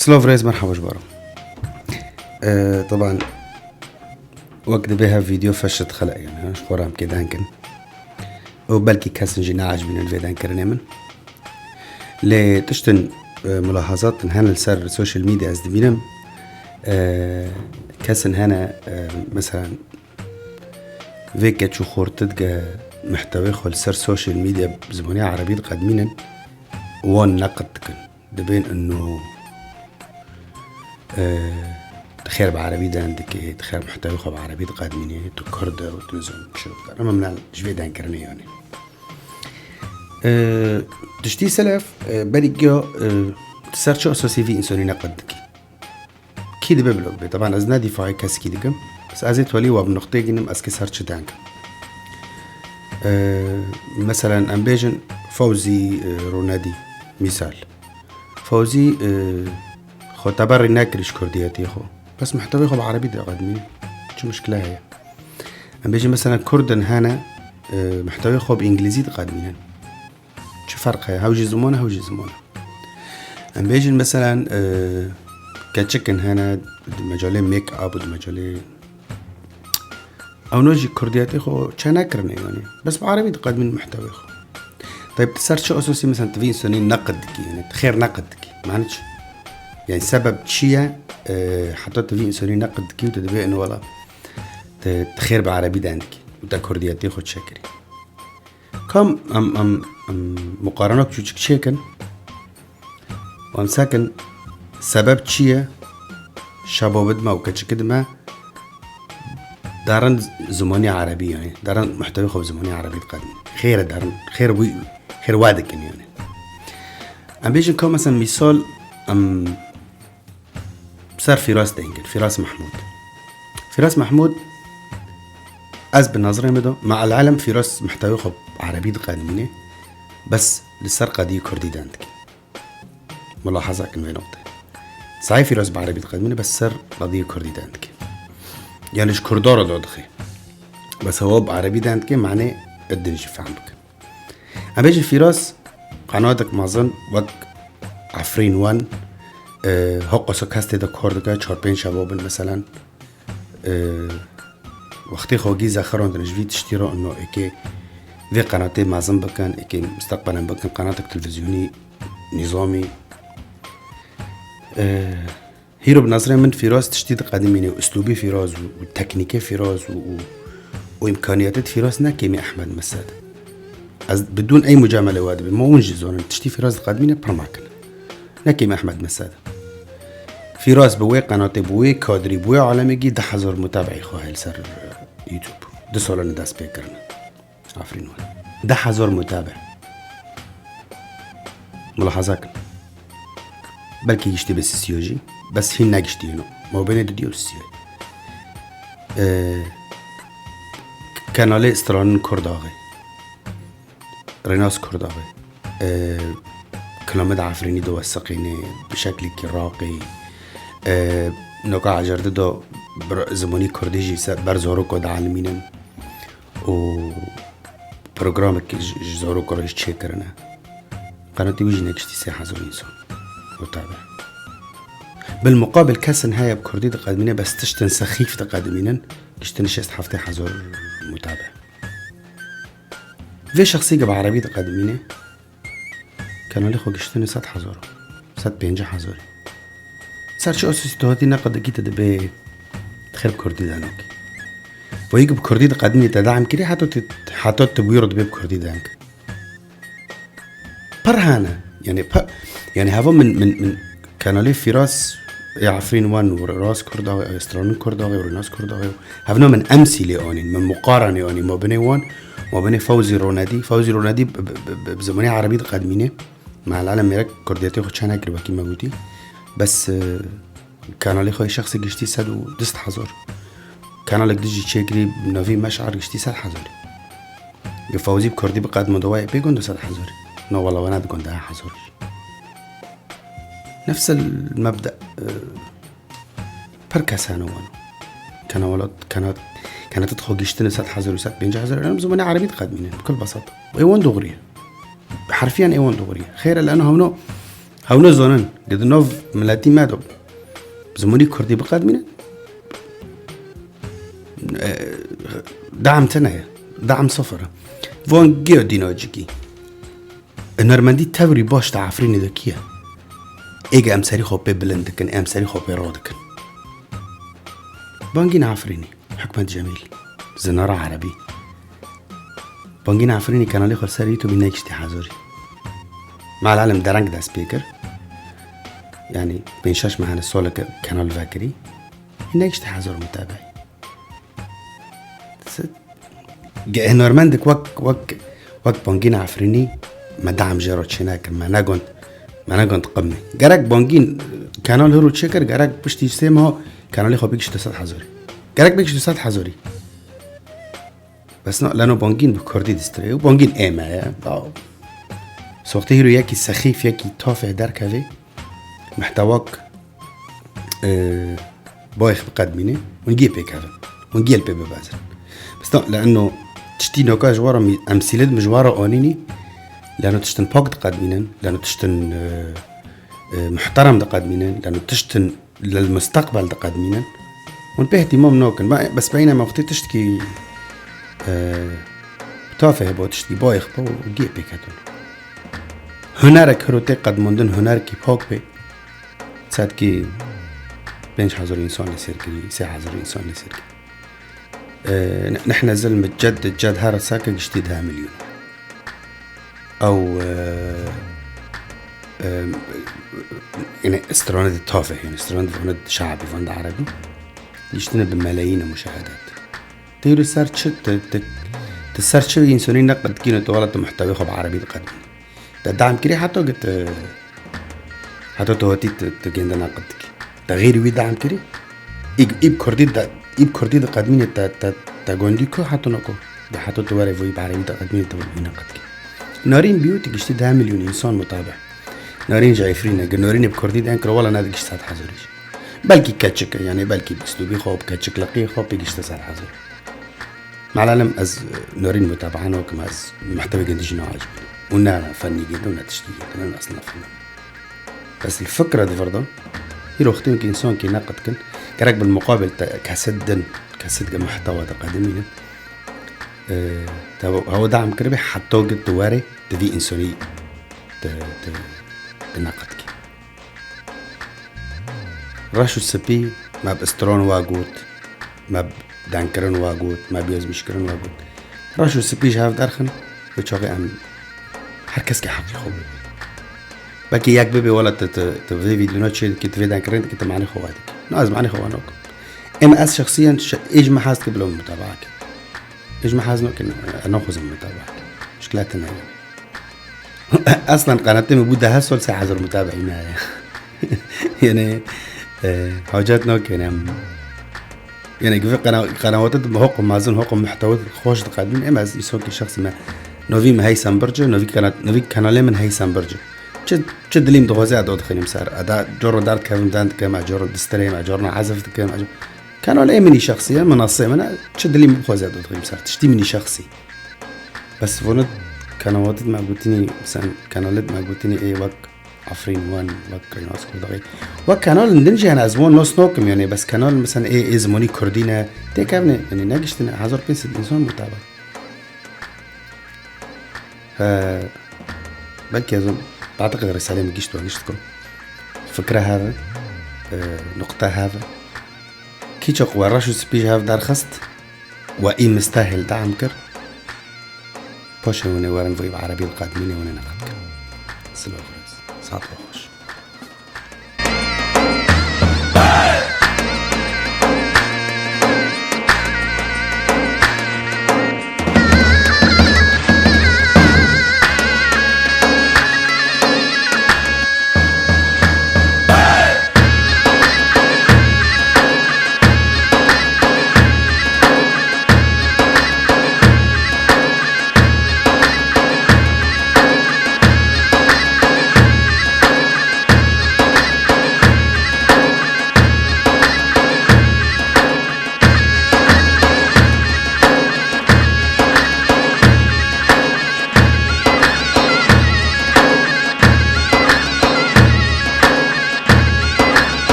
سلوف ريز مرحبا جبارة. طبعا وقت بها فيديو فشت خلق يعني شخورام كده هنكن وبلكي كاسن جينا عجبين الفيديو هنكرني من لتشتن ملاحظات هنا لسر السوشيال ميديا أزدبينم كاسن هنا مثلا فيكا تشو خورتدقى محتوى خل سر السوشيال ميديا بزمانية عربية قدمينا وان نقدكن دبين انه تخير بعربي ده عندك تخير محتوى خب عربي قادمين تكرد وتنزل شو أما من الجوي ده كرني يعني تشتي سلف بريجو تسرچ أساسي في إنساني نقدك كده ببلغ طبعا أزنا دفاعي كاس كده جم بس أزيت ولي وبنقطة جنم أسكي سرچ دانك مثلا أمبيجن فوزي رونادي مثال فوزي خو تبري ناكرش كردياتي خو بس محتوى خو بعربي ده قدمي شو مشكلة هي أم بيجي مثلا كردن هنا محتوى خو بإنجليزي قدمي شو فرق هي هوجي زمانه أم بيجي مثلا كتشكن هنا مجالي ميك اب ومجالي أو نوجي كردياتي خو شناكرني يعني بس بعربي تقدمي المحتوى خو طيب تسرت شو أساسي مثلا تبين سنين نقدك يعني تخير نقدك معناتش يعني سبب شيء حطيت فيه إنساني نقد كي وتدبي إنه والله تخير بعربي ده عندك وده كردياتي خد شكري كم أم مقارنة شو شكن وأم ساكن سبب شيء شباب ما وكتش كده ما دارن زماني عربي يعني دارن محتوى خب زماني عربي تقدم خير دارن خير وادك يعني أم بيجي كم مثلا مثال صار فراس دينجل فراس محمود أز بالنظرية مدو مع العالم فراس محتوى خب عربي قادمينه بس للسرقة دي كردي دانتك ملاحظة كلمة نقطة صحيح فراس بعربي قادمينه بس سر قضية كردي دانتك يعني إيش كردارة دخي بس هو بعربي دانتك معناه الدنيا فهمك أنا بيجي فراس قناتك مازن وقت عفرين وان هق سكست ده كردگاه 4-5 شباب مثلا وقتی خوگی زخران دنجوی تشتیرا انه اکی في قناة معظم بكن اکی مستقبلا بكن قناة تلفزيوني نظامي هيرو بنظري من فراس تشتيد قديمين واسلوبي فراس وتكنيكي فراس وامكانيات فراس نكيمي احمد مساد بدون اي مجامله وادب ما ونجزون تشتي فراس قديمين برماكن نكيمي احمد مساد فراس بوي قناة بوي كادري بوي عالمي 10,000 متابعي خواه لسر يوتيوب دو سالان دست بكرنا عفرين وان 10,000 متابع ملاحظاك بلكي يشتي بس السيوجي بس هي ناقشتينو ما بين ديو السيوجي كانالي استران كرداغي ريناس كرداغي كلامد عفريني دو وثقيني بشكل راقي نقع جرد دو زمانی کردیجی سر بر زارو کد عالمینن و برنامه که زارو کارش چه کرنه قناتی ویژه نکشتی 3,000 انسان متابع بالمقابل کسن های بکردی دقدمینه بس تشتن سخیف دقدمینن کشتن 6,000 متابع في شخصی که بعربی دقدمینه کانالی خو کشتن 100,000 150,000 صار شو أساسي تهاتي نقد كيتا دبي تخير بكردي دانك ويجي بكردي قدمي تدعم كده حتى تبوير دبي بكردي دانك برهانة يعني هذا من كانالي فراس يعرفين وان وراس كرداوي استرانون كرداوي ورناس كرداوي هذا من أمثلة يعني من مقارنة يعني ما بين وان ما بين فوزي رونادي بزماني عربي قدمينه مع العالم ميرك كردياتي خد شان أقرب كي ما قلتي بس كانالي خوي شخصي قشتي 110,000 كانالك ديجي تشيكري بنافي مشعر قشتي 100,000 يفوزي بكردي بقدم دواي بيقون 100,000 نو والله وانا تقول 10,000 نفس المبدأ بركسانو وانو كانت تدخل قشتنا 100,000 150,000 انا بزماني عربي تقدمين بكل بساطة ايوان دغرية حرفيا ايوان دغرية خير لانه هونو هاو نزونن قد نوف ملاتي مادو زموني كردي بقدمين دعم تنايا دعم صفرة فون جيو دينوجيكي النورماندي تاوري باش تعفريني ذكية ايجا امساري خوبي بلندكن امساري خوبي رودكن بانجين عفريني حكمة جميل زنارة عربي بانجين عفريني كان لي خلصاريتو بيناكشتي حازوري مع العالم درانك دا سبيكر يعني بينشاش معنا السولك كانال فاكري بيناكشتي حازور متابعي نورماندك وك بانجين عفريني ما دعم جارو تشيناكر ما ناقون تقمي جارك بانجين كانال هرو تشيكر جارك بشتي سيما كانوا لي خو بيكش تسات حزوري جارك بيكش تسات حزوري بس لانه بانجين بكردي دستري وبانجين ايما يا سوقتي هيرو ياكي سخيف ياكي تافه دركافي محتواك بايخ بقدميني ونجيب بيك هذا ونجيل بي ببازر بس لانه تشتي نوكا جوارا امثيلد مجوارا اونيني لانه تشتن باك تقدمينن لانه تشتن محترم تقدمينن لانه تشتن للمستقبل تقدمينن ونبه اهتمام نوكن بس بينما وقت تشتكي تافه بو تشتكي بايخ بو وجيب بيك هاتون هنرك هروتي قد مندن هنركي باك بي تسادكي بينش حضر إنسان يسيركي سي حضر إنسان يسيركي نحن زلمة جد هارا ساكا جديدها مليون أو يعني استراند التافه يعني استراند فند شعبي فند عربي يشتنا بملايين المشاهدات تيرو سارتش تسارتش إنسانين نقد كينو تغلط محتوى خب عربي تقدم دعم كري حتى قلت حتى تواتي تجند نقدك تغيير وي دعم كري إب كردي تقدمين تجنديكو حتى نكو ده حتى تواري في بعربي تقدمين تبغى نقدك نارين بيوتي قشتي ده مليون إنسان متابع نارين جايفرينا نارين بكردي ده انكر ولا نادي قشتات حزوريش بلكي كاتشك يعني بلكي بسلوبي خوب كاتشك لقي خوب قشتات حزور مع العالم از نارين متابعانا وكما از محتوى جديد نوع عجبني ونا فني جدا ونا تشتغل أنا أصلا فنان بس الفكرة دي فرضا يروح اختين كإنسان كي ناقد كن كراك بالمقابل كسد محتوى تقدمين هو دعم كربي حتى وجد تواري تدي إنساني تناقدك راشو السبي ما باسترون واجود ما دانكرن واجود ما بيوز مشكرن واجود راشو السبي شاف دارخن بتشوفي أم هركز كحقي خوبي باكي ياك بيبي ولا تفي فيديو نوتشي كي تفي دانكرن كي تمعني خواتك ناز معني خوانوك اما اس شخصيا ايج ما حاسك بلو متابعك ايج ما حاسنو كن ناخذ المتابعك مشكلتنا اصلا قناتي موجوده هسول ساعه حضر متابعين يعني حاجاتنا كان يعني كيف قنوات بحكم مازن حكم محتوى خوش تقدمين اما از يسوق شخص ما نوفي ما هي سامبرج نوفي كانال من هي سامبرج جد لي مدغوزي عدود خليم سار ادا جور دارت كم دانت كما جور دستري مع جورنا عزفت كما كانوا لا مني شخصيا منصه انا جد لي مدغوزي عدود خليم سار تشتي مني شخصي بس فونت كانوات ما قلتني مثلا كانالات ما قلتني اي وك عفرين وان وك ريناس كردغي وكانال ندنجي انا ازمون نص نوكم يعني بس كانال مثلا اي ازموني كردينا تكابني يعني ناقشتنا حضر بس الانسان متابع بلكي أظن بعتقد الرسالة ما جيشتوا عجشتكم فكرة هذا نقطة هذا كي تقوى راشو سبيج هذا دار خست وإي مستاهل دعم كر باشا وني وارن فوي بعربي القادمين وني نقد كر سلام فرس ساطلو